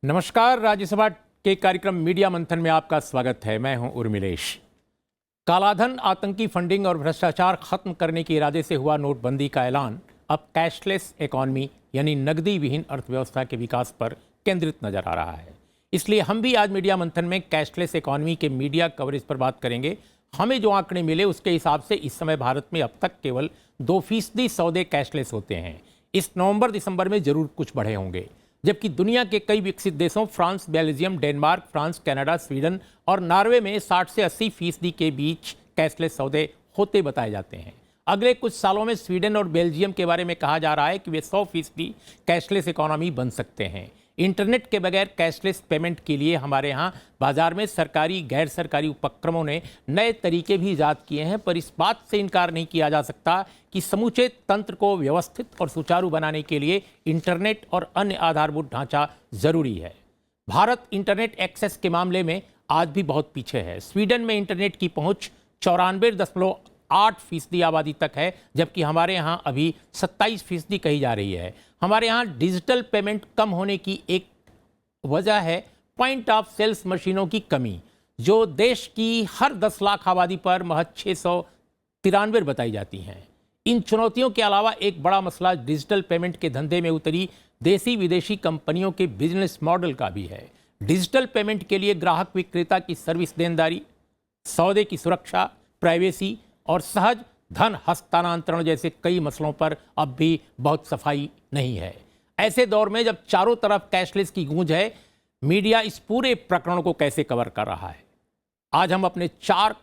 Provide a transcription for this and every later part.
नमस्कार, राज्यसभा के कार्यक्रम मीडिया मंथन में आपका स्वागत है। मैं हूं उर्मिलेश। कालाधन, आतंकी फंडिंग और भ्रष्टाचार खत्म करने के इरादे से हुआ नोटबंदी का ऐलान अब कैशलेस इकोनॉमी यानी नकदी विहीन अर्थव्यवस्था के विकास पर केंद्रित नजर आ रहा है। इसलिए हम भी आज मीडिया मंथन में कैशलेस इकोनॉमी के मीडिया कवरेज पर बात करेंगे। हमें जो आंकड़े मिले उसके हिसाब से इस समय भारत में अब तक केवल 2% सौदे कैशलेस होते हैं। इस नवंबर दिसंबर में जरूर कुछ बढ़े होंगे, जबकि दुनिया के कई विकसित देशों France, Belgium, Denmark, France, Canada, Sweden और नॉर्वे में 60 से 80% के बीच कैशलेस सौदे होते बताए जाते हैं। अगले कुछ सालों में स्वीडन और बेल्जियम के बारे में कहा जा रहा है कि वे 100% कैशलेस इकोनॉमी बन सकते हैं। इंटरनेट के बगैर कैशलेस पेमेंट के लिए हमारे यहाँ बाजार में सरकारी गैर सरकारी उपक्रमों ने नए तरीके भी ईजाद किए हैं, पर इस बात से इनकार नहीं किया जा सकता कि समूचे तंत्र को व्यवस्थित और सुचारू बनाने के लिए इंटरनेट और अन्य आधारभूत ढांचा जरूरी है। भारत इंटरनेट एक्सेस के मामले में आज भी बहुत पीछे है। स्वीडन में इंटरनेट की पहुंच 94.8% आबादी तक है, जबकि हमारे यहाँ अभी 27% कही जा रही है। हमारे यहाँ डिजिटल पेमेंट कम होने की एक वजह है पॉइंट ऑफ सेल्स मशीनों की कमी, जो देश की हर 10 लाख आबादी पर महज 693 बताई जाती हैं। इन चुनौतियों के अलावा एक बड़ा मसला डिजिटल पेमेंट के धंधे में उतरी देसी विदेशी कंपनियों के बिजनेस मॉडल का भी है। डिजिटल पेमेंट के लिए ग्राहक विक्रेता की सर्विस देनदारी, सौदे की सुरक्षा, प्राइवेसी और सहज धन हस्तांतरण जैसे कई मसलों पर अब भी बहुत सफाई नहीं है। ऐसे दौर में जब चारों तरफ कैशलेस की गूंज है, मीडिया इस पूरे प्रकरण को कैसे कवर कर रहा है? आज हम अपने 4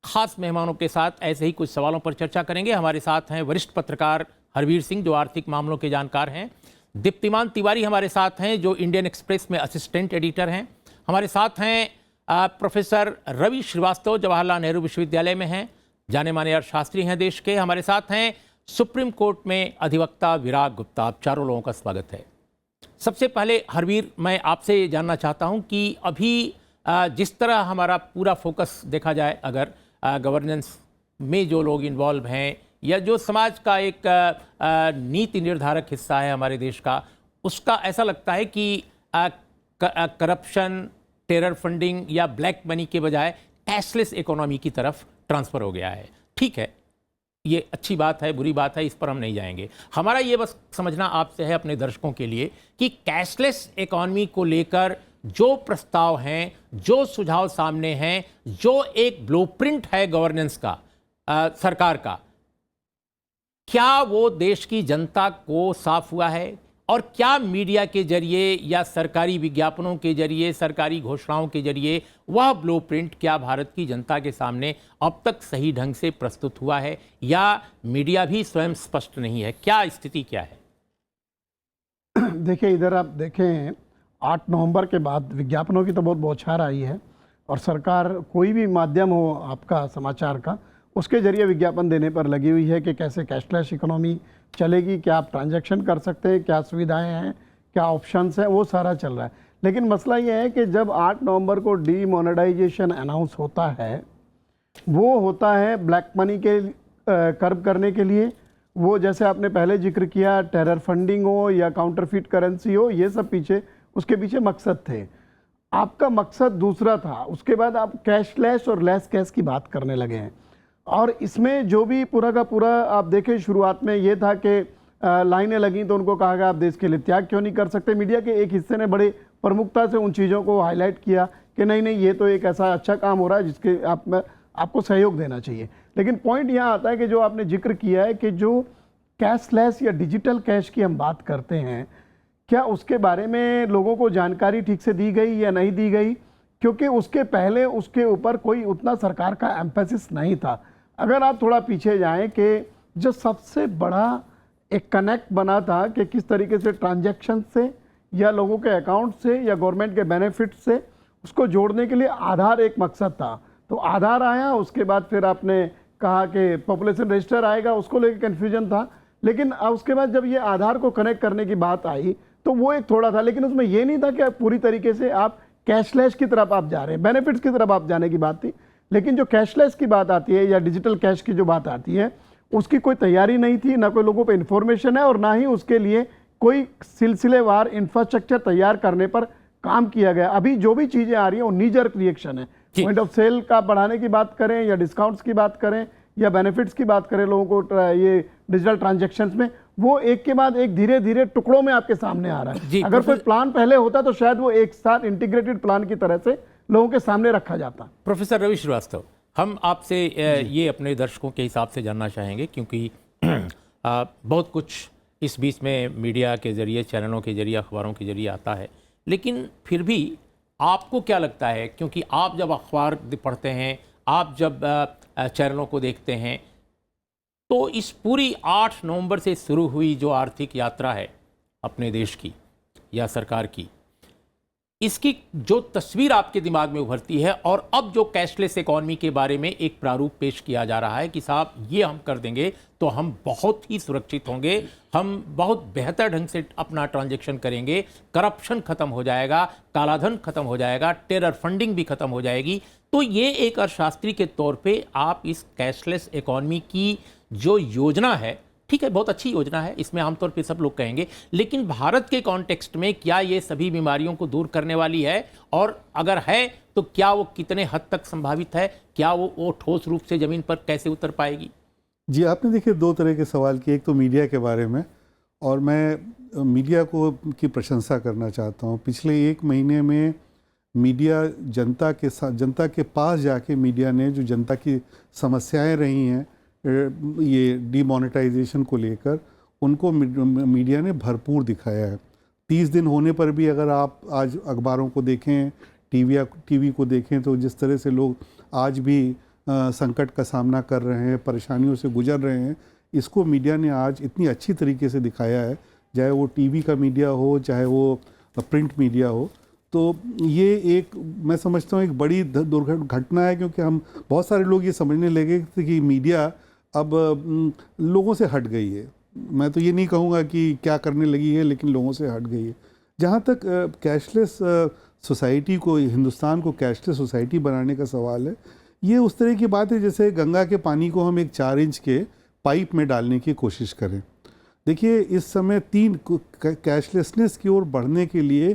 खास मेहमानों के साथ ऐसे ही कुछ सवालों पर चर्चा करेंगे। हमारे साथ हैं वरिष्ठ पत्रकार हरवीर सिंह, जो आर्थिक मामलों के जानकार हैं। दीप्तिमान तिवारी हमारे साथ हैं, जो इंडियन एक्सप्रेस में असिस्टेंट एडिटर हैं। हमारे साथ हैं प्रोफेसर रवि श्रीवास्तव, जवाहरलाल नेहरू विश्वविद्यालय में हैं, जाने माने अर्थशास्त्री हैं देश के। हमारे साथ हैं सुप्रीम कोर्ट में अधिवक्ता विराग गुप्ता। आप चारों लोगों का स्वागत है। सबसे पहले हरवीर, मैं आपसे जानना चाहता हूं कि अभी जिस तरह हमारा पूरा फोकस देखा जाए, अगर गवर्नेंस में जो लोग इन्वॉल्व हैं या जो समाज का एक नीति निर्धारक हिस्सा है हमारे देश का, उसका ऐसा लगता है कि करप्शन, टेरर फंडिंग या ब्लैक मनी के बजाय कैशलेस इकोनॉमी की तरफ ट्रांसफ़र हो गया है। ठीक है, ये अच्छी बात है, बुरी बात है, इस पर हम नहीं जाएंगे। हमारा ये बस समझना आपसे है, अपने दर्शकों के लिए, कि कैशलेस इकोनॉमी को लेकर जो प्रस्ताव हैं, जो सुझाव सामने हैं, जो एक ब्लूप्रिंट है गवर्नेंस का, सरकार का, क्या वो देश की जनता को साफ हुआ है? और क्या मीडिया के जरिए या सरकारी विज्ञापनों के जरिए, सरकारी घोषणाओं के जरिए वह ब्लूप्रिंट क्या भारत की जनता के सामने अब तक सही ढंग से प्रस्तुत हुआ है, या मीडिया भी स्वयं स्पष्ट नहीं है? क्या स्थिति क्या है? देखिए, इधर आप देखें, 8 नवंबर के बाद विज्ञापनों की तो बहुत बौछार आई है, और सरकार कोई भी माध्यम हो आपका समाचार का, उसके जरिए विज्ञापन देने पर लगी हुई है कि कैसे कैशलेस इकोनॉमी चलेगी, क्या आप ट्रांजैक्शन कर सकते हैं, क्या सुविधाएं हैं, क्या ऑप्शंस हैं, वो सारा चल रहा है। लेकिन मसला ये है कि जब 8 नवंबर को डीमोनेटाइजेशन अनाउंस होता है, वो होता है ब्लैक मनी के कर्ब करने के लिए। वो जैसे आपने पहले जिक्र किया, टेरर फंडिंग हो या काउंटरफिट करेंसी हो, ये सब पीछे उसके पीछे मकसद थे। आपका मकसद दूसरा था। उसके बाद आप कैशलेस और लेस कैश की बात करने लगे हैं, और इसमें जो भी पूरा का पूरा आप देखें, शुरुआत में ये था कि लाइनें लगी तो उनको कहा गया आप देश के लिए त्याग क्यों नहीं कर सकते। मीडिया के एक हिस्से ने बड़े प्रमुखता से उन चीज़ों को हाईलाइट किया कि नहीं नहीं, ये तो एक ऐसा अच्छा काम हो रहा है जिसके आपको सहयोग देना चाहिए। लेकिन पॉइंट यहाँ आता है कि जो आपने जिक्र किया है कि जो कैशलेस या डिजिटल कैश की हम बात करते हैं, क्या उसके बारे में लोगों को जानकारी ठीक से दी गई या नहीं दी गई? क्योंकि उसके पहले उसके ऊपर कोई उतना सरकार का एम्फेसिस नहीं था। अगर आप थोड़ा पीछे जाएं कि जो सबसे बड़ा एक कनेक्ट बना था कि किस तरीके से ट्रांजैक्शन से या लोगों के अकाउंट से या गवर्नमेंट के बेनिफिट से उसको जोड़ने के लिए आधार एक मकसद था। तो आधार आया, उसके बाद फिर आपने कहा कि पॉपुलेशन रजिस्टर आएगा, उसको लेकर कन्फ्यूजन था। लेकिन उसके बाद जब ये आधार को कनेक्ट करने की बात आई तो वो एक थोड़ा था, लेकिन उसमें ये नहीं था कि पूरी तरीके से आप कैशलेस की तरफ आप जा रहे हैं, बेनिफिट्स की तरफ आप जाने की बात थी। लेकिन जो कैशलेस की बात आती है या डिजिटल कैश की जो बात आती है, उसकी कोई तैयारी नहीं थी, ना कोई लोगों पे इन्फॉर्मेशन है, और ना ही उसके लिए कोई सिलसिलेवार इंफ्रास्ट्रक्चर तैयार करने पर काम किया गया। अभी जो भी चीजें आ रही हैं वो नी जर्क रिएक्शन है। पॉइंट ऑफ सेल का बढ़ाने की बात करें या डिस्काउंट्स की बात करें या बेनिफिट्स की बात करें लोगों को ये डिजिटल ट्रांजैक्शंस में, वो एक के बाद एक धीरे धीरे टुकड़ों में आपके सामने आ रहा है। अगर कोई प्लान पहले होता तो शायद वो एक साथ इंटीग्रेटेड प्लान की तरह से लोगों के सामने रखा जाता। प्रोफेसर रवि श्रीवास्तव, हम आपसे ये अपने दर्शकों के हिसाब से जानना चाहेंगे, क्योंकि बहुत कुछ इस बीच में मीडिया के ज़रिए, चैनलों के ज़रिए, अखबारों के ज़रिए आता है, लेकिन फिर भी आपको क्या लगता है, क्योंकि आप जब अखबार पढ़ते हैं, आप जब चैनलों को देखते हैं, तो इस पूरी 8 नवंबर से शुरू हुई जो आर्थिक यात्रा है अपने देश की या सरकार की, इसकी जो तस्वीर आपके दिमाग में उभरती है, और अब जो कैशलेस इकॉनमी के बारे में एक प्रारूप पेश किया जा रहा है कि साहब ये हम कर देंगे तो हम बहुत ही सुरक्षित होंगे, हम बहुत बेहतर ढंग से अपना ट्रांजैक्शन करेंगे, करप्शन खत्म हो जाएगा, कालाधन खत्म हो जाएगा, टेरर फंडिंग भी खत्म हो जाएगी। तो ये एक अर्थशास्त्री के तौर पे आप इस कैशलेस इकॉनमी की जो योजना है, ठीक है, बहुत अच्छी योजना है, इसमें आमतौर पे सब लोग कहेंगे, लेकिन भारत के कॉन्टेक्स्ट में क्या ये सभी बीमारियों को दूर करने वाली है, और अगर है तो क्या वो कितने हद तक संभावित है, क्या वो ठोस रूप से ज़मीन पर कैसे उतर पाएगी? जी, आपने देखिए 2 तरह के सवाल किए। एक तो मीडिया के बारे में, और मैं मीडिया को की प्रशंसा करना चाहता हूँ। पिछले 1 महीने में मीडिया जनता के साथ, जनता के पास जाके मीडिया ने जो जनता की समस्याएं रही हैं ये डीमोनेटाइजेशन को लेकर, उनको मीडिया ने भरपूर दिखाया है। 30 दिन होने पर भी अगर आप आज अखबारों को देखें, टीवी को देखें, तो जिस तरह से लोग आज भी संकट का सामना कर रहे हैं, परेशानियों से गुजर रहे हैं, इसको मीडिया ने आज इतनी अच्छी तरीके से दिखाया है, चाहे वो टीवी का मीडिया हो, चाहे वो प्रिंट मीडिया हो। तो ये एक, मैं समझता हूँ, एक बड़ी दुर्घटना है, क्योंकि हम बहुत सारे लोग ये समझने लगे कि मीडिया अब लोगों से हट गई है। मैं तो ये नहीं कहूँगा कि क्या करने लगी है, लेकिन लोगों से हट गई है। जहाँ तक कैशलेस सोसाइटी को, हिंदुस्तान को कैशलेस सोसाइटी बनाने का सवाल है, ये उस तरह की बात है जैसे गंगा के पानी को हम एक 4 इंच के पाइप में डालने की कोशिश करें। देखिए, इस समय 3 कैशलेसनेस की ओर बढ़ने के लिए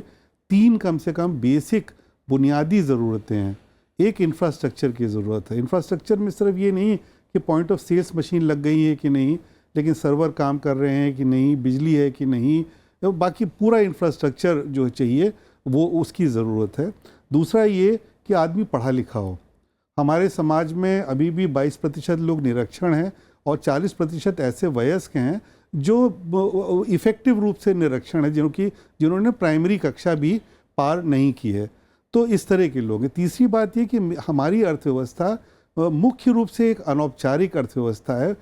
3 कम से कम बेसिक बुनियादी ज़रूरतें हैं। एक इंफ्रास्ट्रक्चर की ज़रूरत है। इंफ्रास्ट्रक्चर में सिर्फ ये नहीं कि पॉइंट ऑफ सेल्स मशीन लग गई है कि नहीं, लेकिन सर्वर काम कर रहे हैं कि नहीं, बिजली है कि नहीं, तो बाकी पूरा इंफ्रास्ट्रक्चर जो चाहिए वो उसकी ज़रूरत है। दूसरा ये कि आदमी पढ़ा लिखा हो। हमारे समाज में अभी भी 22% लोग निरक्षर हैं और 40% ऐसे वयस्क हैं जो इफ़ेक्टिव रूप से निरक्षर हैं, जिन्होंने प्राइमरी कक्षा भी पार नहीं की है। तो इस तरह के लोग हैं। तीसरी बात ये कि हमारी अर्थव्यवस्था मुख्य रूप से एक अनौपचारिक अर्थव्यवस्था है।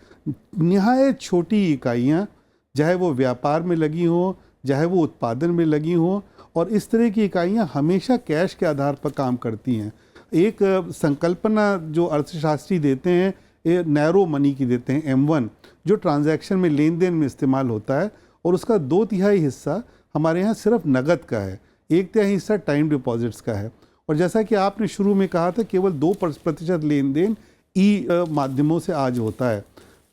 निहायत छोटी इकाइयाँ, चाहे वो व्यापार में लगी हों, चाहे वो उत्पादन में लगी हों, और इस तरह की इकाइयाँ हमेशा कैश के आधार पर काम करती हैं। एक संकल्पना जो अर्थशास्त्री देते हैं, ये नैरो मनी की देते हैं, M1, जो ट्रांजैक्शन में, लेन देन में इस्तेमाल होता है, और उसका 2/3 हिस्सा हमारे यहाँ सिर्फ नगद का है, 1/3 हिस्सा टाइम डिपॉजिट्स का है। और जैसा कि आपने शुरू में कहा था, केवल 2% लेन देन माध्यमों से आज होता है।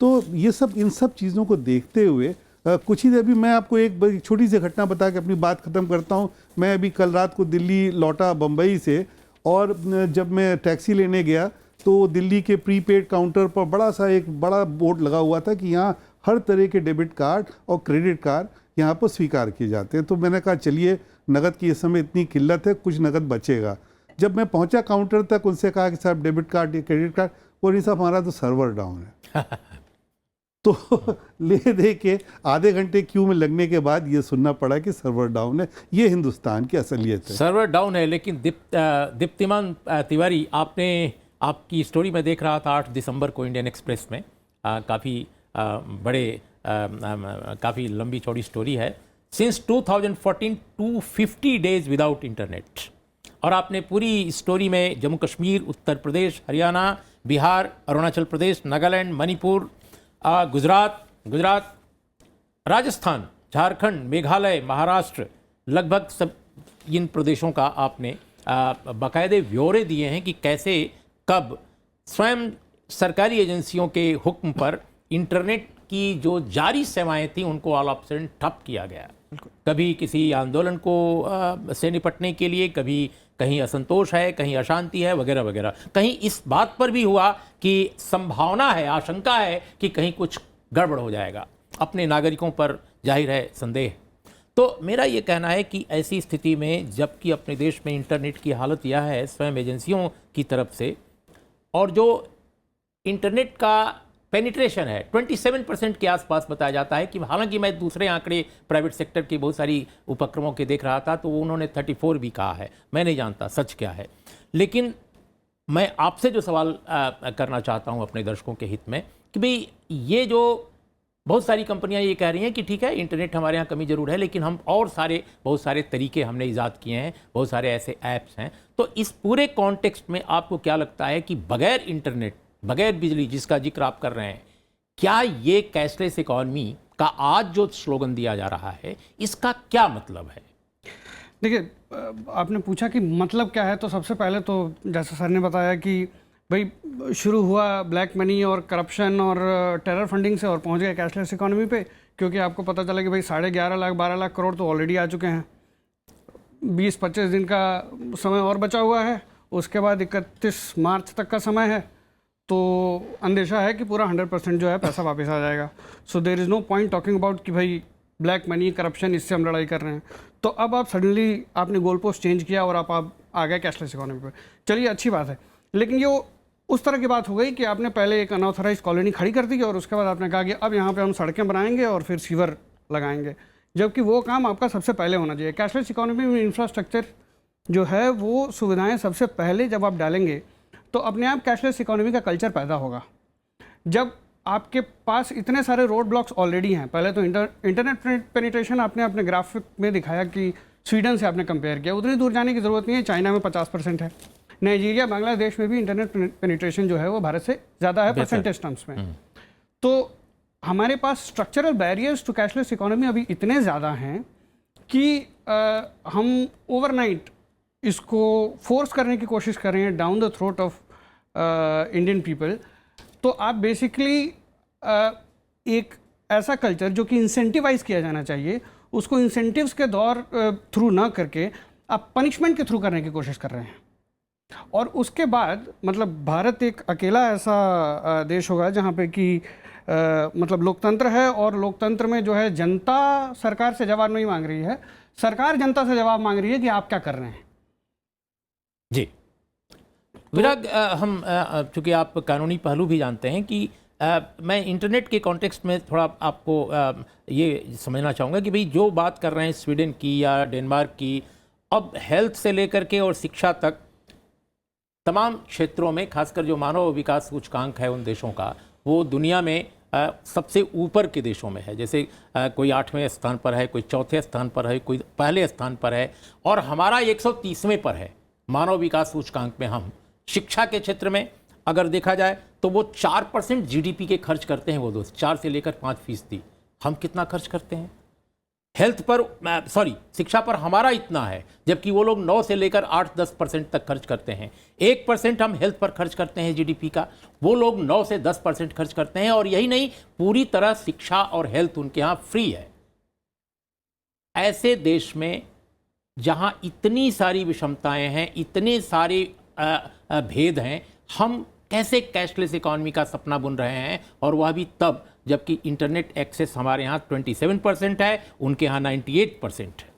तो ये सब, इन सब चीज़ों को देखते हुए कुछ ही देर, अभी मैं आपको एक छोटी सी घटना बता के अपनी बात ख़त्म करता हूँ। मैं अभी कल रात को दिल्ली लौटा बम्बई से, और जब मैं टैक्सी लेने गया तो दिल्ली के प्रीपेड काउंटर पर एक बड़ा बोर्ड लगा हुआ था कि यहाँ हर तरह के डेबिट कार्ड और क्रेडिट कार्ड यहाँ पर स्वीकार किए जाते हैं। तो मैंने कहा चलिए, नगद की इस समय इतनी किल्लत है, कुछ नगद बचेगा। जब मैं पहुँचा काउंटर तक, उनसे कहा कि साहब डेबिट कार्ड या क्रेडिट कार्ड, वो नहीं साहब हमारा तो सर्वर डाउन है। तो ले दे के आधे घंटे क्यू में लगने के बाद ये सुनना पड़ा कि सर्वर डाउन है। ये हिंदुस्तान की असलियत है। सर्वर डाउन है, लेकिन दीप्तिमान तिवारी, आपकी स्टोरी में देख रहा था 8 दिसंबर को इंडियन एक्सप्रेस में, काफ़ी काफ़ी लंबी चौड़ी स्टोरी है। सिंस 2014 250 डेज विदाउट इंटरनेट, और आपने पूरी स्टोरी में जम्मू कश्मीर, उत्तर प्रदेश, हरियाणा, बिहार, अरुणाचल प्रदेश, नागालैंड, मणिपुर, गुजरात, राजस्थान, झारखंड, मेघालय, महाराष्ट्र, लगभग सब इन प्रदेशों का आपने बाकायदे ब्यौरे दिए हैं कि कैसे, कब स्वयं सरकारी एजेंसियों के हुक्म पर इंटरनेट की जो जारी सेवाएं थी उनको ऑल ऑफ सडन ठप किया गया। कभी किसी आंदोलन को से निपटने के लिए, कभी कहीं असंतोष है, कहीं अशांति है, वगैरह वगैरह। कहीं इस बात पर भी हुआ कि संभावना है, आशंका है कि कहीं कुछ गड़बड़ हो जाएगा, अपने नागरिकों पर जाहिर है संदेह। तो मेरा ये कहना है कि ऐसी स्थिति में जबकि अपने देश में इंटरनेट की हालत यह है स्वयं एजेंसियों की तरफ से, और जो इंटरनेट का पेनिट्रेशन है 27% के आसपास बताया जाता है, कि हालांकि मैं दूसरे आंकड़े प्राइवेट सेक्टर की बहुत सारी उपक्रमों के देख रहा था तो उन्होंने 34 भी कहा है, मैं नहीं जानता सच क्या है। लेकिन मैं आपसे जो सवाल करना चाहता हूं अपने दर्शकों के हित में कि भाई ये जो बहुत सारी कंपनियां ये कह रही हैं कि ठीक है इंटरनेट हमारे यहाँ कमी जरूर है, लेकिन हम और बहुत सारे तरीके हमने ईजाद किए हैं, बहुत सारे ऐसे ऐप्स हैं। तो इस पूरे कॉन्टेक्स्ट में आपको क्या लगता है कि बगैर इंटरनेट, बगैर बिजली जिसका जिक्र आप कर रहे हैं, क्या ये कैशलेस इकॉनमी का आज जो स्लोगन दिया जा रहा है इसका क्या मतलब है? देखिए, आपने पूछा कि मतलब क्या है, तो सबसे पहले तो जैसा सर ने बताया कि भाई शुरू हुआ ब्लैक मनी और करप्शन और टेरर फंडिंग से और पहुंच गए कैशलेस इकोनॉमी पे, क्योंकि आपको पता चला कि भाई 11.5 लाख 12 लाख करोड़ तो ऑलरेडी आ चुके हैं। 20-25 दिन का समय और बचा हुआ है, उसके बाद 31 मार्च तक का समय है, तो अंदेशा है कि पूरा 100% जो है पैसा वापस आ जाएगा। So there is no point talking about कि भाई ब्लैक मनी करप्शन इससे हम लड़ाई कर रहे हैं। तो अब आप सडनली आपने गोल पोस्ट चेंज किया और आप आ गए कैशलेस इकोनॉमी पर। चलिए अच्छी बात है, लेकिन ये उस तरह की बात हो गई कि आपने पहले एक अनऑथराइज कॉलोनी खड़ी कर दी और उसके बाद आपने कहा कि अब यहाँ पे हम सड़कें बनाएंगे और फिर सीवर लगाएंगे, जबकि वो काम आपका सबसे पहले होना चाहिए। कैशलेस इकोनॉमी में इंफ्रास्ट्रक्चर जो है वो सुविधाएं सबसे पहले जब आप डालेंगे तो अपने आप कैशलेस इकोनॉमी का कल्चर पैदा होगा। जब आपके पास इतने सारे रोड ब्लॉक्स ऑलरेडी हैं, पहले तो इंटरनेट पेनिट्रेशन आपने अपने ग्राफिक में दिखाया कि स्वीडन से आपने कंपेयर किया, उतनी दूर जाने की ज़रूरत नहीं है, चाइना में 50% है, नाइजीरिया बांग्लादेश में भी इंटरनेट पेनिट्रेशन जो है वो भारत से ज़्यादा है परसेंटेज टर्म्स में। तो हमारे पास structural barriers to cashless economy अभी इतने ज़्यादा हैं कि हम ओवरनाइट इसको फोर्स करने की कोशिश कर रहे हैं down the throat of Indian people. तो आप बेसिकली एक ऐसा कल्चर जो कि इंसेंटिवाइज किया जाना चाहिए, उसको इंसेंटिव्स के दौर थ्रू ना करके आप पनिशमेंट के थ्रू करने की कोशिश कर रहे हैं। और उसके बाद मतलब भारत एक अकेला ऐसा देश होगा जहाँ पे कि मतलब लोकतंत्र है, और लोकतंत्र में जो है जनता सरकार से जवाब नहीं मांग रही है, सरकार जनता से जवाब मांग रही है कि आप क्या कर रहे हैं। जी विराग, हम चूँकि आप कानूनी पहलू भी जानते हैं कि मैं इंटरनेट के कॉन्टेक्स्ट में थोड़ा आपको ये समझना चाहूँगा कि भाई जो बात कर रहे हैं स्वीडन की या डेनमार्क की, अब हेल्थ से लेकर के और शिक्षा तक तमाम क्षेत्रों में, खासकर जो मानव विकास सूचकांक है उन देशों का, वो दुनिया में सबसे ऊपर के देशों में है। जैसे कोई 8वें स्थान पर है, कोई 4थे स्थान पर है, कोई पहले स्थान पर है, और हमारा 130वें पर है मानव विकास सूचकांक में। हम शिक्षा के क्षेत्र में अगर देखा जाए तो वो 4% GDP के खर्च करते हैं वो दोस्त, 4 से लेकर 5%। हम कितना खर्च करते हैं हेल्थ पर, शिक्षा पर हमारा इतना है, जबकि वो लोग 9 से लेकर 8-10% तक खर्च करते हैं। 1% हम हेल्थ पर खर्च करते हैं GDP का, वो लोग 9 से 10% खर्च करते हैं। और यही नहीं, पूरी तरह शिक्षा और हेल्थ उनके यहाँ फ्री है। ऐसे देश में जहाँ इतनी सारी विषमताएं हैं, इतने सारे भेद हैं, हम कैसे कैशलेस इकॉनमी का सपना बुन रहे हैं, और वह भी तब जबकि इंटरनेट एक्सेस हमारे यहाँ 27% है, उनके यहाँ 98% है।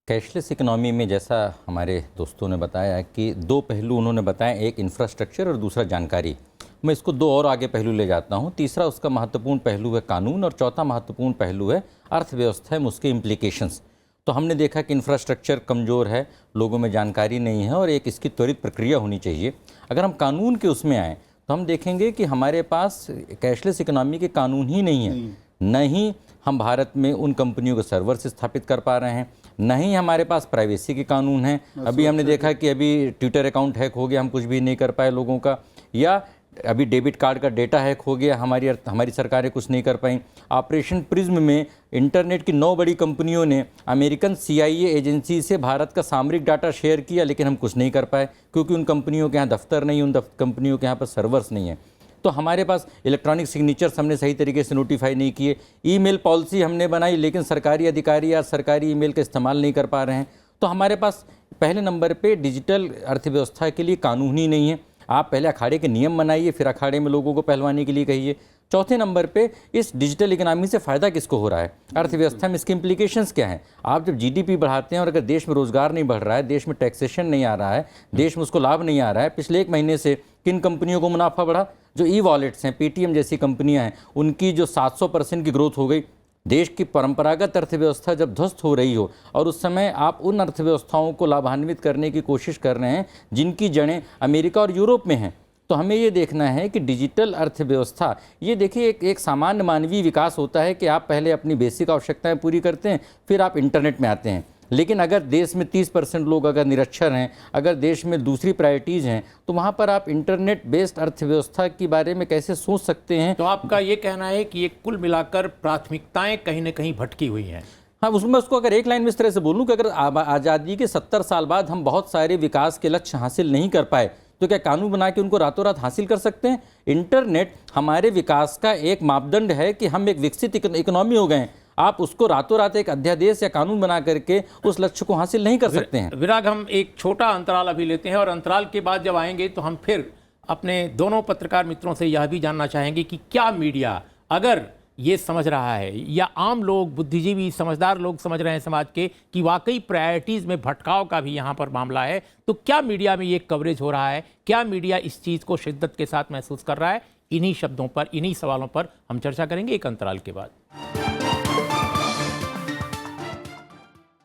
कैशलेस इकनॉमी में जैसा हमारे दोस्तों ने बताया कि 2 पहलू उन्होंने बताए, एक इंफ्रास्ट्रक्चर और दूसरा जानकारी। मैं इसको 2 और आगे पहलू ले जाता हूँ। तीसरा उसका महत्वपूर्ण पहलू है कानून, और चौथा महत्वपूर्ण पहलू है अर्थव्यवस्था में उसके इम्प्लीकेशंस। तो हमने देखा कि इंफ्रास्ट्रक्चर कमज़ोर है, लोगों में जानकारी नहीं है, और एक इसकी त्वरित प्रक्रिया होनी चाहिए। अगर हम कानून के उसमें आएँ तो हम देखेंगे कि हमारे पास कैशलेस इकनॉमी के कानून ही नहीं है। नहीं हम भारत में उन कंपनियों के सर्वर्स स्थापित कर पा रहे हैं, नहीं हमारे पास प्राइवेसी के कानून हैं। अभी हमने देखा कि अभी ट्विटर अकाउंट हैक हो गया, हम कुछ भी नहीं कर पाए लोगों का, या अभी डेबिट कार्ड का डेटा हैक हो गया, हमारी सरकारें कुछ नहीं कर पाई। ऑपरेशन प्रिज्म में इंटरनेट की 9 बड़ी कंपनियों ने अमेरिकन CIA एजेंसी से भारत का सामरिक डाटा शेयर किया, लेकिन हम कुछ नहीं कर पाए क्योंकि उन कंपनियों के यहाँ दफ्तर नहीं, उन कंपनियों के यहाँ पर सर्वर्स नहीं है। तो हमारे पास इलेक्ट्रॉनिक सिग्नेचर्स हमने सही तरीके से नोटिफाई नहीं किए, ईमेल पॉलिसी हमने बनाई लेकिन सरकारी अधिकारी आज सरकारी ईमेल का इस्तेमाल नहीं कर पा रहे हैं। तो हमारे पास पहले नंबर पे डिजिटल अर्थव्यवस्था के लिए कानून ही नहीं है। आप पहले अखाड़े के नियम बनाइए, फिर अखाड़े में लोगों को पहलवाने के लिए कहिए। चौथे नंबर पे इस डिजिटल इकोनॉमी से फ़ायदा किसको हो रहा है, अर्थव्यवस्था में इसके इम्प्लीकेशंस क्या हैं। आप जब जीडीपी बढ़ाते हैं और अगर देश में रोज़गार नहीं बढ़ रहा है, देश में टैक्सेशन नहीं आ रहा है, देश में उसको लाभ नहीं आ रहा है। पिछले 1 महीने से किन कंपनियों को मुनाफा बढ़ा, जो ई वॉलेट्स हैं, पेटीएम जैसी कंपनियां हैं, उनकी जो 700% की ग्रोथ हो गई। देश की परंपरागत अर्थव्यवस्था जब ध्वस्त हो रही हो और उस समय आप उन अर्थव्यवस्थाओं को लाभान्वित करने की कोशिश कर रहे हैं जिनकी जड़ें अमेरिका और यूरोप में हैं, तो हमें ये देखना है कि डिजिटल अर्थव्यवस्था, ये देखिए एक सामान्य मानवीय विकास होता है कि आप पहले अपनी बेसिक आवश्यकताएं पूरी करते हैं, फिर आप इंटरनेट में आते हैं। लेकिन अगर देश में 30% लोग अगर निरक्षर हैं, अगर देश में दूसरी प्रायोरिटीज़ हैं, तो वहाँ पर आप इंटरनेट बेस्ड अर्थव्यवस्था के बारे में कैसे सोच सकते हैं। तो आपका ये कहना है कि ये कुल मिलाकर प्राथमिकताएं कहीं ना कहीं भटकी हुई हैं। हाँ, उसमें उसको अगर एक लाइन में इस तरह से बोलूँ कि अगर आज़ादी के 70 साल बाद हम बहुत सारे विकास के लक्ष्य हासिल नहीं कर पाए, तो क्या कानून बना के उनको रातों रात हासिल कर सकते हैं? इंटरनेट हमारे विकास का एक मापदंड है कि हम एक विकसित इकोनॉमी हो गए हैं। आप उसको रातों रात एक अध्यादेश या कानून बना करके उस लक्ष्य को हासिल नहीं कर सकते हैं। विराग, हम एक छोटा अंतराल अभी लेते हैं और अंतराल के बाद जब आएंगे तो हम फिर अपने दोनों पत्रकार मित्रों से यह भी जानना चाहेंगे कि क्या मीडिया, अगर ये समझ रहा है या आम लोग, बुद्धिजीवी, समझदार लोग समझ रहे हैं समाज के कि वाकई प्रायोरिटीज़ में भटकाव का भी यहाँ पर मामला है, तो क्या मीडिया में ये कवरेज हो रहा है? क्या मीडिया इस चीज़ को शिद्दत के साथ महसूस कर रहा है? इन्हीं शब्दों पर, इन्हीं सवालों पर हम चर्चा करेंगे एक अंतराल के बाद।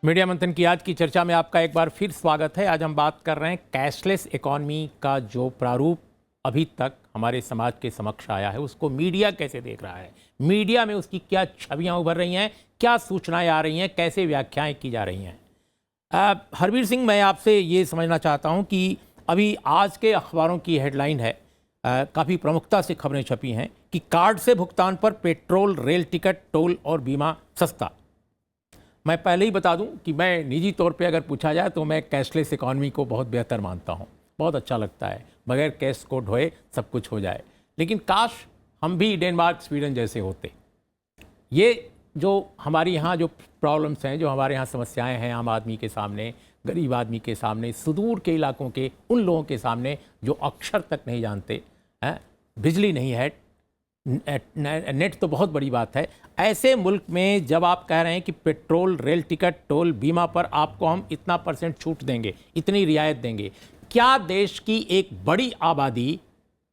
मीडिया मंथन की आज की चर्चा में आपका एक बार फिर स्वागत है। आज हम बात कर रहे हैं कैशलेस इकॉनमी का जो प्रारूप अभी तक हमारे समाज के समक्ष आया है, उसको मीडिया कैसे देख रहा है, मीडिया में उसकी क्या छवियां उभर रही हैं, क्या सूचनाएं आ रही हैं, कैसे व्याख्याएं की जा रही हैं। हरवीर सिंह, मैं आपसे ये समझना चाहता हूं कि अभी आज के अखबारों की हेडलाइन है, काफ़ी प्रमुखता से खबरें छपी हैं कि कार्ड से भुगतान पर पेट्रोल, रेल टिकट, टोल और बीमा सस्ता। मैं पहले ही बता दूं कि मैं निजी तौर पे अगर पूछा जाए तो मैं कैशलेस इकॉनमी को बहुत बेहतर मानता हूं, बहुत अच्छा लगता है, बगैर कैश को ढोए सब कुछ हो जाए। लेकिन काश हम भी डेनमार्क, स्वीडन जैसे होते। ये जो हमारे यहाँ जो प्रॉब्लम्स हैं, जो हमारे यहाँ समस्याएं हैं आम आदमी के सामने, गरीब आदमी के सामने, सुदूर के इलाकों के उन लोगों के सामने जो अक्षर तक नहीं जानते हैं, बिजली नहीं है, नेट तो बहुत बड़ी बात है, ऐसे मुल्क में जब आप कह रहे हैं कि पेट्रोल, रेल टिकट, टोल, बीमा पर आपको हम इतना % छूट देंगे, इतनी रियायत देंगे, क्या देश की एक बड़ी आबादी,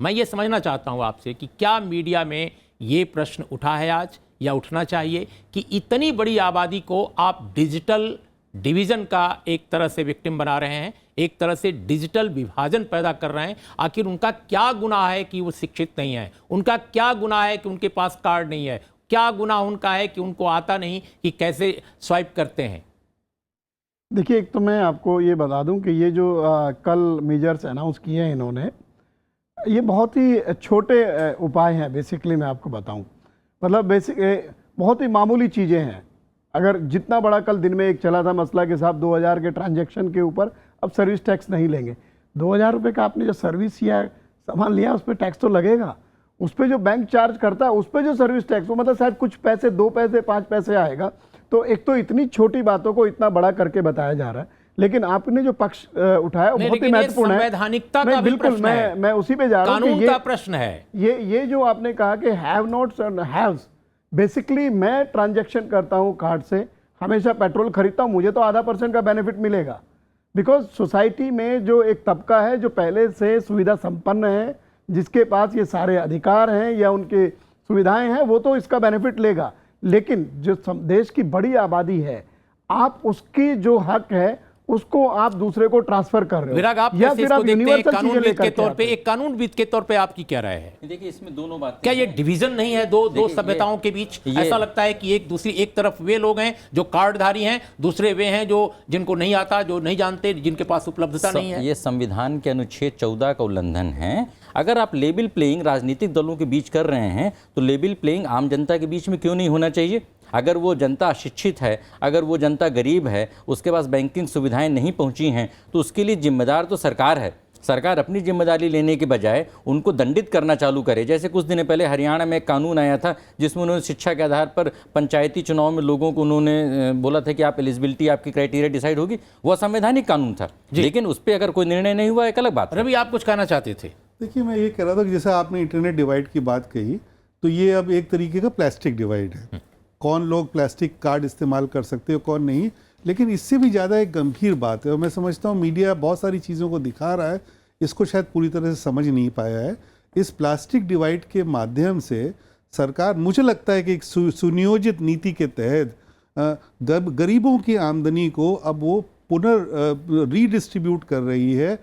मैं ये समझना चाहता हूँ आपसे कि क्या मीडिया में ये प्रश्न उठा है आज या उठना चाहिए कि इतनी बड़ी आबादी को आप डिजिटल डिवीज़न का एक तरह से विक्टिम बना रहे हैं, एक तरह से डिजिटल विभाजन पैदा कर रहे हैं। आखिर उनका क्या गुनाह है कि वो शिक्षित नहीं है? उनका क्या गुनाह है कि उनके पास कार्ड नहीं है? क्या गुनाह उनका है कि उनको आता नहीं कि कैसे स्वाइप करते हैं? देखिए, एक तो मैं आपको ये बता दूं कि ये जो कल मेजर्स अनाउंस किए हैं इन्होंने, ये बहुत ही छोटे उपाय हैं। बेसिकली मैं आपको बताऊं, मतलब बहुत ही मामूली चीज़ें हैं। अगर जितना बड़ा कल दिन में एक चला था मसला कि साहब 2000 के ट्रांजैक्शन के ऊपर अब सर्विस टैक्स नहीं लेंगे। 2000 रुपये का आपने जो सर्विस या सामान लिया उस पर टैक्स तो लगेगा, उस पर जो बैंक चार्ज करता है उस पर जो सर्विस टैक्स, वो मतलब शायद कुछ पैसे, 2 पैसे, 5 पैसे आएगा। तो एक तो इतनी छोटी बातों को इतना बड़ा करके बताया जा रहा है। लेकिन आपने जो पक्ष उठाया वो बहुत ही महत्वपूर्ण है। संवैधानिकता का बिल्कुल, मैं उसी पे जा रहा हूँ। कानून का प्रश्न है ये जो आपने कहा कि have nots and haves, basically मैं ट्रांजैक्शन करता हूँ कार्ड से, हमेशा पेट्रोल खरीदता हूँ, मुझे तो आधा % का बेनिफिट मिलेगा। बिकॉज सोसाइटी में जो एक तबका है जो पहले से सुविधा संपन्न है, जिसके पास ये सारे अधिकार हैं या उनके सुविधाएं हैं, वो तो इसका बेनिफिट लेगा। लेकिन जो देश की बड़ी आबादी है, आप उसकी जो हक है उसको आप दूसरे को ट्रांसफर कर रहे हो। विराग, आप या फिर आप यूनिवर्सल कानूनविद के तौर पे, एक कानूनविद के तौर पे आपकी क्या राय है? देखिए, इसमें दोनों बातें, क्या ये डिवीजन नहीं है दो सभ्यताओं के बीच? ऐसा लगता है कि एक तरफ वे लोग हैं जो कार्डधारी हैं, दूसरे वे हैं जो जिनको नहीं आता, जो नहीं जानते, जिनके पास उपलब्धता नहीं है। ये संविधान के अनुच्छेद 14 का उल्लंघन है। अगर आप लेवल प्लेइंग राजनीतिक दलों के बीच कर रहे हैं तो लेवल प्लेइंग आम जनता के बीच में क्यों नहीं होना चाहिए? अगर वो जनता अशिक्षित है, अगर वो जनता गरीब है, उसके पास बैंकिंग सुविधाएं नहीं पहुंची हैं, तो उसके लिए जिम्मेदार तो सरकार है। सरकार अपनी जिम्मेदारी लेने के बजाय उनको दंडित करना चालू करे। जैसे कुछ दिन पहले हरियाणा में एक कानून आया था जिसमें उन्होंने शिक्षा के आधार पर पंचायती चुनाव में लोगों को उन्होंने बोला था कि आप एलिजिबिलिटी, आपकी क्राइटेरिया डिसाइड होगी। वो संवैधानिक कानून था, लेकिन उस पर अगर कोई निर्णय नहीं हुआ, एक अलग बात। रवि, आप कुछ कहना चाहते थे? देखिए, मैं ये कह रहा था कि जैसे आपने इंटरनेट डिवाइड की बात कही, तो ये अब एक तरीके का प्लास्टिक डिवाइड है। कौन लोग प्लास्टिक कार्ड इस्तेमाल कर सकते हो, कौन नहीं। लेकिन इससे भी ज़्यादा एक गंभीर बात है, और मैं समझता हूँ मीडिया बहुत सारी चीज़ों को दिखा रहा है, इसको शायद पूरी तरह से समझ नहीं पाया है। इस प्लास्टिक डिवाइड के माध्यम से सरकार, मुझे लगता है कि एक सुनियोजित नीति के तहत गरीबों की आमदनी को अब वो रीडिस्ट्रीब्यूट कर रही है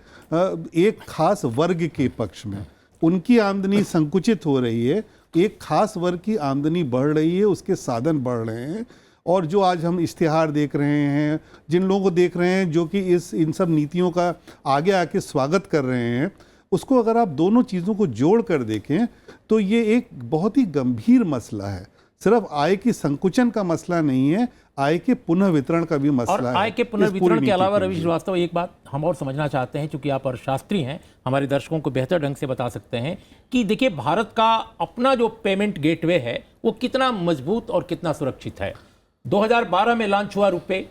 एक खास वर्ग के पक्ष में। उनकी आमदनी संकुचित हो रही है, एक खास वर्ग की आमदनी बढ़ रही है, उसके साधन बढ़ रहे हैं। और जो आज हम इश्तिहार देख रहे हैं, जिन लोगों को देख रहे हैं जो कि इन सब नीतियों का आगे आके स्वागत कर रहे हैं, उसको अगर आप दोनों चीज़ों को जोड़ कर देखें तो ये एक बहुत ही गंभीर मसला है। सिर्फ आय की संकुचन का मसला नहीं है, आय के पुनः वितरण का भी मसला है। और आय के पुनर्वितरण के अलावा रवि श्रीवास्तव, एक बात हम और समझना चाहते हैं, क्योंकि आप अर्थशास्त्री हैं, हमारे दर्शकों को बेहतर ढंग से बता सकते हैं कि देखिए, भारत का अपना जो पेमेंट गेटवे है वो कितना मजबूत और कितना सुरक्षित है। 2012 में लॉन्च हुआ रुपए,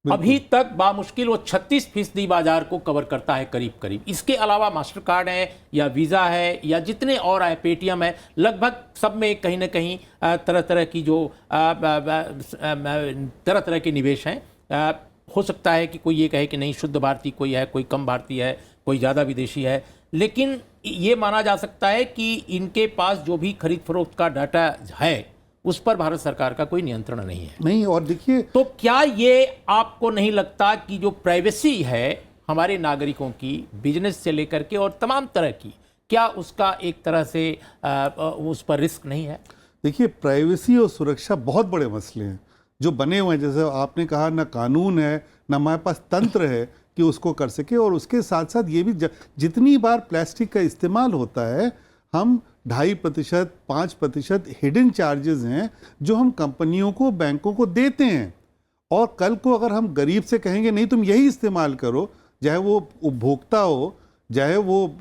अभी तक बामुश्किल वो 36% बाजार को कवर करता है करीब करीब। इसके अलावा मास्टर कार्ड है या वीज़ा है या जितने और है, पेटीएम है, लगभग सब में कहीं ना कहीं तरह तरह की जो तरह तरह के निवेश हैं। हो सकता है कि कोई ये कहे कि नहीं, शुद्ध भारतीय कोई है, कोई कम भारतीय है, कोई ज़्यादा विदेशी है, लेकिन ये माना जा सकता है कि इनके पास जो भी खरीद फरोख्त का डाटा है उस पर भारत सरकार का कोई नियंत्रण नहीं है। नहीं, और देखिए, तो क्या ये आपको नहीं लगता कि जो प्राइवेसी है हमारे नागरिकों की, बिजनेस से लेकर के और तमाम तरह की, क्या उसका एक तरह से उस पर रिस्क नहीं है? देखिए, प्राइवेसी और सुरक्षा बहुत बड़े मसले हैं जो बने हुए हैं। जैसे आपने कहा, ना कानून है, ना हमारे पास तंत्र है कि उसको कर सके। और उसके साथ साथ ये भी जितनी बार प्लास्टिक का इस्तेमाल होता है, हम 2.5%, 5% हिडन चार्जेस हैं जो हम कंपनियों को, बैंकों को देते हैं। और कल को अगर हम गरीब से कहेंगे नहीं तुम यही इस्तेमाल करो, चाहे वो उपभोक्ता हो, चाहे वो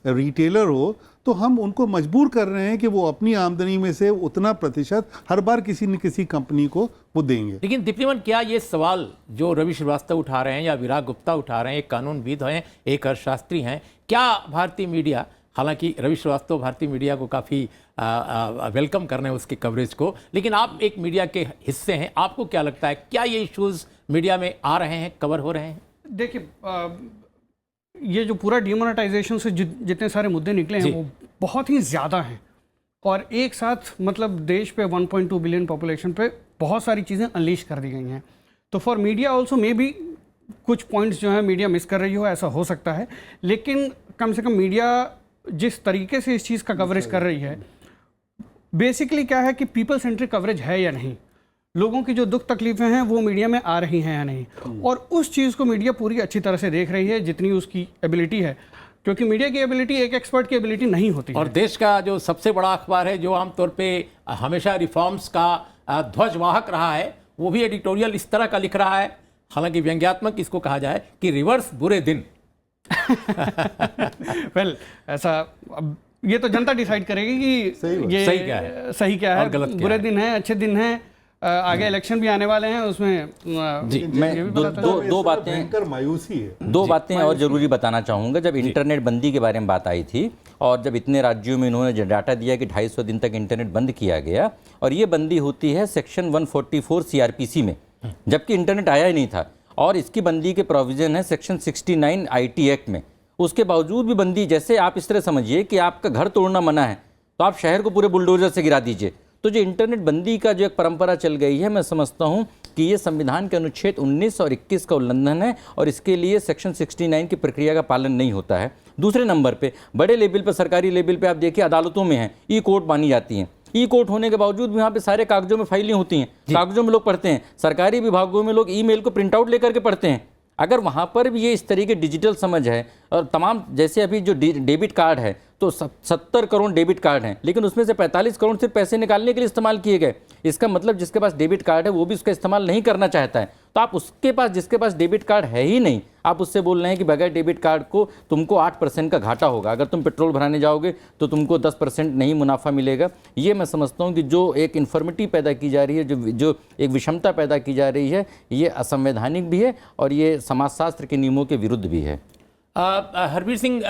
रिटेलर हो, तो हम उनको मजबूर कर रहे हैं कि वो अपनी आमदनी में से उतना प्रतिशत हर बार किसी न किसी कंपनी को वो देंगे। लेकिन दीप्तिमन, क्या ये सवाल जो रवि श्रीवास्तव उठा रहे हैं या विराग गुप्ता उठा रहे हैं, एक कानूनविद हैं, एक अर्थशास्त्री हैं, क्या भारतीय मीडिया, हालांकि रवि श्रीवास्तव भारतीय मीडिया को काफ़ी वेलकम कर रहे हैं उसके कवरेज को, लेकिन आप एक मीडिया के हिस्से हैं, आपको क्या लगता है, क्या ये इश्यूज मीडिया में आ रहे हैं, कवर हो रहे हैं? देखिए, ये जो पूरा डिमोनेटाइजेशन से जितने सारे मुद्दे निकले हैं वो बहुत ही ज़्यादा हैं, और एक साथ मतलब देश पे 1.2 बिलियन पॉपुलेशन पे बहुत सारी चीज़ें अनलीश कर दी गई हैं। तो for media also may be कुछ पॉइंट्स जो है मीडिया मिस कर रही हो, ऐसा हो सकता है। लेकिन कम से कम मीडिया जिस तरीके से इस चीज़ का कवरेज कर रही है, बेसिकली क्या है कि पीपल सेंट्रिक कवरेज है या नहीं, लोगों की जो दुख तकलीफें हैं वो मीडिया में आ रही हैं या नहीं, और उस चीज़ को मीडिया पूरी अच्छी तरह से देख रही है जितनी उसकी एबिलिटी है, क्योंकि मीडिया की एबिलिटी एक एक्सपर्ट की एबिलिटी नहीं होती और है। देश का जो सबसे बड़ा अखबार है, जो आमतौर पे हमेशा रिफॉर्म्स का ध्वजवाहक रहा है, वो भी एडिटोरियल इस तरह का लिख रहा है, हालांकि व्यंग्यात्मक इसको कहा जाए कि रिवर्स बुरे दिन। वेल, ऐसा अब ये तो जनता डिसाइड करेगी कि ये सही क्या है, सही क्या है, गलत क्या बुरे है। दिन है, अच्छे दिन है, आगे इलेक्शन भी आने वाले हैं, उसमें जी, मैं दो बातें, भयंकर मायूसी है। दो बातें और ज़रूरी बताना चाहूँगा। जब इंटरनेट बंदी के बारे में बात आई थी और जब इतने राज्यों में इन्होंने डाटा दिया कि 250 दिन तक इंटरनेट बंद किया गया, और ये बंदी होती है सेक्शन 144 CRPC में, जबकि इंटरनेट आया ही नहीं था, और इसकी बंदी के प्रोविज़न है सेक्शन 69 IT एक्ट में। उसके बावजूद भी बंदी, जैसे आप इस तरह समझिए कि आपका घर तोड़ना मना है तो आप शहर को पूरे बुलडोजर से गिरा दीजिए। तो जो इंटरनेट बंदी का जो एक परंपरा चल गई है, मैं समझता हूं कि ये संविधान के अनुच्छेद 19 और 21 का उल्लंघन है, और इसके लिए सेक्शन 69 की प्रक्रिया का पालन नहीं होता है। दूसरे नंबर पे बड़े लेवल पर, सरकारी लेवल पे आप देखिए अदालतों में है ई कोर्ट मानी जाती हैं, ई कोर्ट होने के बावजूद भी वहाँ पे सारे कागजों में फाइलें होती हैं, कागजों में लोग पढ़ते हैं, सरकारी विभागों में लोग ईमेल को प्रिंट आउट लेकर के पढ़ते हैं। अगर वहाँ पर भी ये इस तरीके डिजिटल समझ है, और तमाम, जैसे अभी जो डेबिट कार्ड है तो 70 करोड़ डेबिट कार्ड हैं, लेकिन उसमें से 45 करोड़ सिर्फ पैसे निकालने के लिए इस्तेमाल किए गए। इसका मतलब जिसके पास डेबिट कार्ड है वो भी उसका इस्तेमाल नहीं करना चाहता है। तो आप उसके पास, जिसके पास डेबिट कार्ड है ही नहीं, आप उससे बोल रहे हैं कि बगैर डेबिट कार्ड को तुमको 8% का घाटा होगा, अगर तुम पेट्रोल भराने जाओगे तो तुमको 10% नहीं मुनाफा मिलेगा। ये मैं समझता हूँ कि जो एक इन्फॉर्मिटी पैदा की जा रही है, जो एक विषमता पैदा की जा रही है, ये असंवैधानिक भी है और ये समाजशास्त्र के नियमों के विरुद्ध भी है। हरवीर सिंह,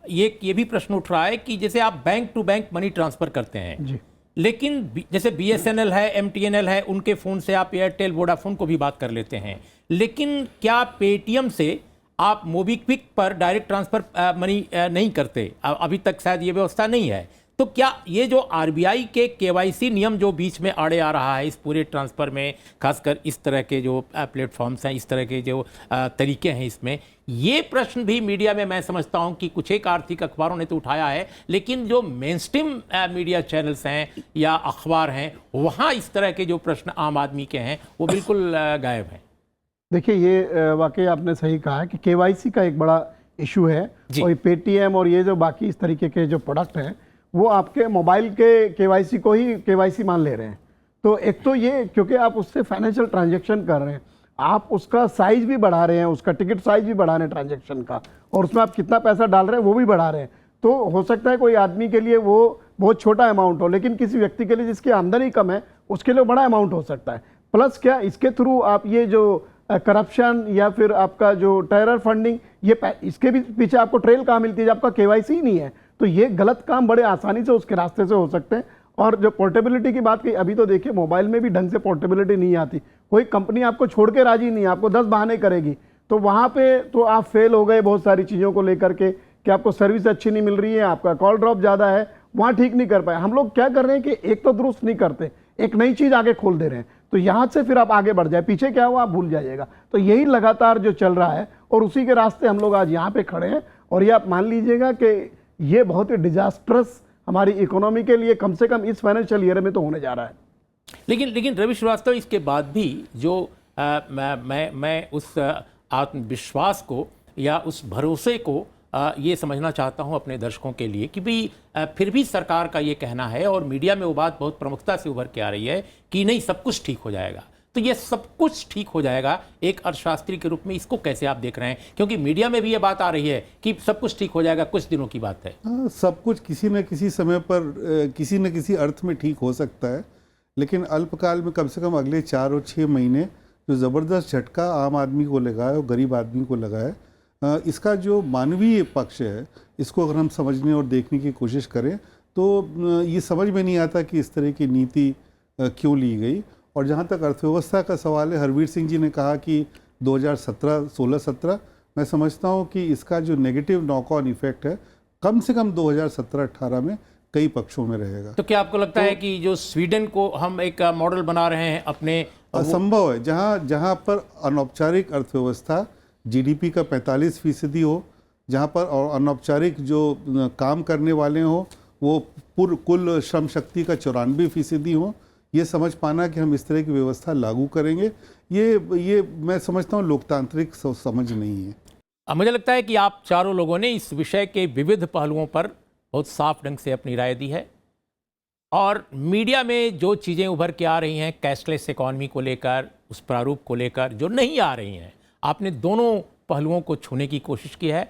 ये भी प्रश्न उठ रहा है कि जैसे आप bank to bank money transfer करते हैं जी। लेकिन जैसे BSNL है, MTNL है, उनके फ़ोन से आप एयरटेल वोडाफोन को भी बात कर लेते हैं, लेकिन क्या पेटीएम से आप मोबीक्विक पर डायरेक्ट ट्रांसफ़र मनी नहीं करते? अभी तक शायद ये व्यवस्था नहीं है। तो क्या ये जो RBI के KYC नियम जो बीच में आड़े आ रहा है इस पूरे ट्रांसफ़र में, खासकर इस तरह के जो प्लेटफॉर्म्स हैं, इस तरह के जो तरीके हैं, इसमें ये प्रश्न भी मीडिया में मैं समझता हूं कि कुछ एक आर्थिक अखबारों ने तो उठाया है, लेकिन जो मेनस्ट्रीम मीडिया चैनल्स हैं या अखबार हैं, वहाँ इस तरह के जो प्रश्न आम आदमी के हैं वो बिल्कुल गायब हैं। देखिए, ये वाकई आपने सही कहा है कि KYC का एक बड़ा इशू है और ये पेटीएम और ये जो बाकी इस तरीके के जो प्रोडक्ट हैं वो आपके मोबाइल के KYC को ही KYC मान ले रहे हैं। तो एक तो ये, क्योंकि आप उससे फाइनेंशियल ट्रांजैक्शन कर रहे हैं, आप उसका साइज भी बढ़ा रहे हैं, उसका टिकट साइज भी बढ़ा रहे हैं ट्रांजैक्शन का, और उसमें आप कितना पैसा डाल रहे हैं वो भी बढ़ा रहे हैं। तो हो सकता है कोई आदमी के लिए वो बहुत छोटा अमाउंट हो, लेकिन किसी व्यक्ति के लिए जिसकी आमदनी कम है उसके लिए बड़ा अमाउंट हो सकता है। प्लस क्या इसके थ्रू आप ये जो करप्शन या फिर आपका जो टेरर फंडिंग, ये इसके भी पीछे आपको ट्रेल कहाँ मिलती है जब आपका KYC ही नहीं है। तो ये गलत काम बड़े आसानी से उसके रास्ते से हो सकते हैं। और जो पोर्टेबिलिटी की बात की, अभी तो देखिए मोबाइल में भी ढंग से पोर्टेबिलिटी नहीं आती, कोई कंपनी आपको छोड़ के राजी नहीं, आपको 10 बहाने करेगी। तो वहाँ पे तो आप फेल हो गए बहुत सारी चीज़ों को लेकर के कि आपको सर्विस अच्छी नहीं मिल रही है, आपका कॉल ड्रॉप ज़्यादा है, वहाँ ठीक नहीं कर पाए। हम लोग क्या कर रहे हैं कि एक तो दुरुस्त नहीं करते, एक नई चीज़ आगे खोल दे रहे हैं, तो यहाँ से फिर आप आगे बढ़ जाए, पीछे क्या हुआ आप भूल जाइएगा। तो यही लगातार जो चल रहा है और उसी के रास्ते हम लोग आज यहाँ पे खड़े हैं। और ये आप मान लीजिएगा कि ये बहुत ही डिजास्ट्रस हमारी इकोनॉमी के लिए कम से कम इस फाइनेंशियल ईयर में तो होने जा रहा है। लेकिन रवि श्रीवास्तव, इसके बाद भी जो मैं उस आत्मविश्वास को या उस भरोसे को ये समझना चाहता हूँ अपने दर्शकों के लिए कि भाई फिर भी सरकार का ये कहना है और मीडिया में वो बात बहुत प्रमुखता से उभर के आ रही है कि नहीं, सब कुछ ठीक हो जाएगा। तो ये सब कुछ ठीक हो जाएगा एक अर्थशास्त्री के रूप में इसको कैसे आप देख रहे हैं? क्योंकि मीडिया में भी ये बात आ रही है कि सब कुछ ठीक हो जाएगा, कुछ दिनों की बात है। सब कुछ किसी न किसी समय पर किसी न किसी अर्थ में ठीक हो सकता है, लेकिन अल्पकाल में कम से कम अगले 4 और 6 महीने जो ज़बरदस्त झटका आम आदमी को लगा है और गरीब आदमी को लगा है, इसका जो मानवीय पक्ष है इसको अगर हम समझने और देखने की कोशिश करें तो ये समझ में नहीं आता कि इस तरह की नीति क्यों ली गई। और जहाँ तक अर्थव्यवस्था का सवाल है, हरवीर सिंह जी ने कहा कि 2016-17, मैं समझता हूँ कि इसका जो नेगेटिव नॉक ऑन इफेक्ट है कम से कम 2017-18 में कई पक्षों में रहेगा। तो क्या आपको लगता है कि जो स्वीडन को हम एक मॉडल बना रहे हैं अपने, असंभव है जहाँ पर अनौपचारिक अर्थव्यवस्था GDP का 45% हो, जहाँ पर और अनौपचारिक जो काम करने वाले हों वो कुल श्रम शक्ति का 94% हो, ये समझ पाना कि हम इस तरह की व्यवस्था लागू करेंगे, ये मैं समझता हूँ लोकतांत्रिक समझ नहीं है। मुझे लगता है कि आप चारों लोगों ने इस विषय के विविध पहलुओं पर बहुत साफ ढंग से अपनी राय दी है और मीडिया में जो चीज़ें उभर के आ रही हैं कैशलेस इकॉनमी को लेकर, उस प्रारूप को लेकर जो नहीं आ रही हैं, आपने दोनों पहलुओं को छूने की कोशिश की है।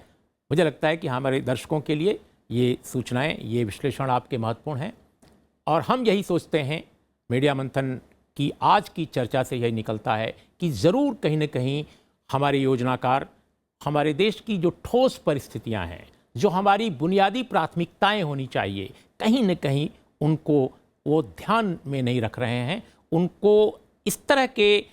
मुझे लगता है कि हमारे दर्शकों के लिए ये सूचनाएं, ये विश्लेषण आपके महत्वपूर्ण हैं और हम यही सोचते हैं मीडिया मंथन की आज की चर्चा से यही निकलता है कि ज़रूर कहीं न कहीं हमारे योजनाकार हमारे देश की जो ठोस परिस्थितियां हैं, जो हमारी बुनियादी प्राथमिकताएं होनी चाहिए, कहीं न कहीं उनको वो ध्यान में नहीं रख रहे हैं। उनको इस तरह के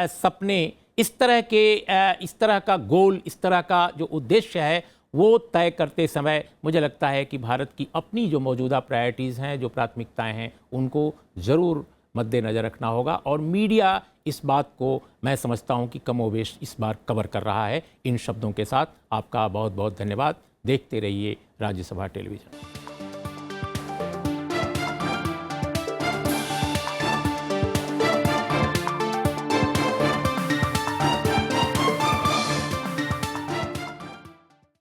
सपने, इस तरह का गोल, इस तरह का जो उद्देश्य है वो तय करते समय मुझे लगता है कि भारत की अपनी जो मौजूदा प्रायोरिटीज़ हैं, जो प्राथमिकताएं हैं, उनको ज़रूर मद्देनज़र रखना होगा और मीडिया इस बात को मैं समझता हूं कि कमोवेश इस बार कवर कर रहा है। इन शब्दों के साथ आपका बहुत बहुत धन्यवाद। देखते रहिए राज्यसभा टेलीविज़न।